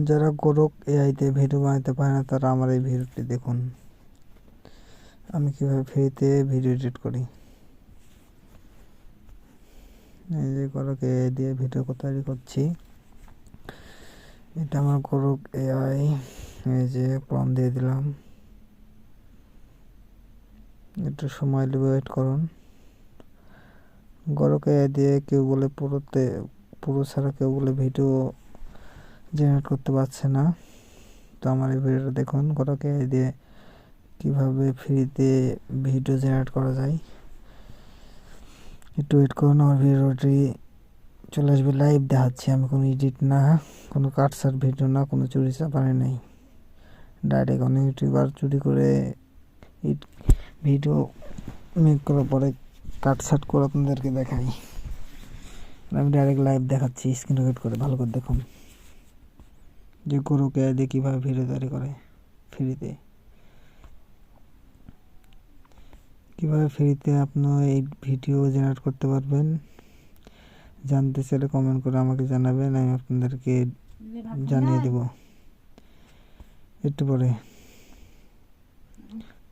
যারা গোরক এআইতে ভিডিও বানাতে পারে না তারা আমার এই ভিডিওটি দেখুন। আমি কিভাবে ফ্রিতে ভিডিও এডিট করি। এই যে গোরক এআই দিয়ে ভিডিও তৈরি করছি। এটা আমার গোরক এআই। এই যে প্রম্পট দিয়ে দিলাম, একটু সময় নেবে, ওয়েট করুন। গোরক এআই দিয়ে কেউ বলে পুরো ছাড়া কেউ বলে ভিডিও জেনারেট করতে পারছে না। তো আমার এই ভিডিওটা দেখুন, গোরক এআই দিয়ে কীভাবে ফ্রিতে ভিডিও জেনারেট করা যায়। একটু ওয়েট করুন, আমার ভিডিওটি চলে আসবে। লাইভ দেখাচ্ছি আমি, কোনো এডিট না, কোনো কাটসাট ভিডিও না, কোনো চুরি চাপানি নেই। ডাইরেক্ট অনেক ইউটিউবার চুরি করে ভিডিও মেক করার পরে কাটসাট করে আপনাদেরকে দেখাই। আমি ডাইরেক্ট লাইভ দেখাচ্ছি, স্ক্রিন রেকর্ড করে। ভালো করে দেখুন যে গোরক এআই দিয়ে কীভাবে ভিডিও তৈরি করে ফ্রিতে। কীভাবে ফ্রিতে আপনি এই ভিডিও জেনারেট করতে পারবেন জানতে চাইলে কমেন্ট করে আমাকে জানাবেন, আমি আপনাদেরকে জানিয়ে দেব। একটু পরে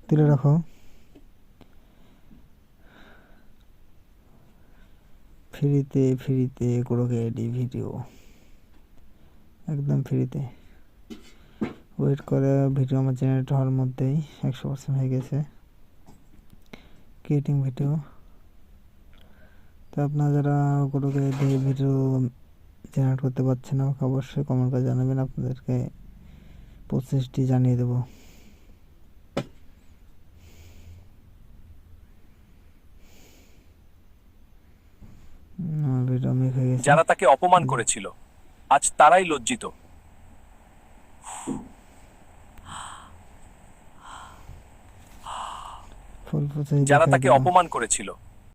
তুলে রাখো। ফ্রিতে গোরক এআই ভিডিও একদম ফ্রিতে। ওয়েট করে, ভিডিও আমার জেনারেট হওয়ার মধ্যেই 100% হয়ে গেছে ক্রিয়েটিং ভিডিও। তো আপনারা যারা গোরক এআই দিয়ে ভিডিও জেনারেট করতে পারছেন না, আমাকে অবশ্যই কমেন্ট করে জানাবেন, আপনাদেরকে প্রসেসটি জানিয়ে দেব। ভিডিও মেক হয়ে গেছে। যারা তাকে অপমান করেছিল আজ তারাই লজ্জিত। ফুল প্রসেস যারা দেখাই তাকে দিলাম। অপমান করেছিল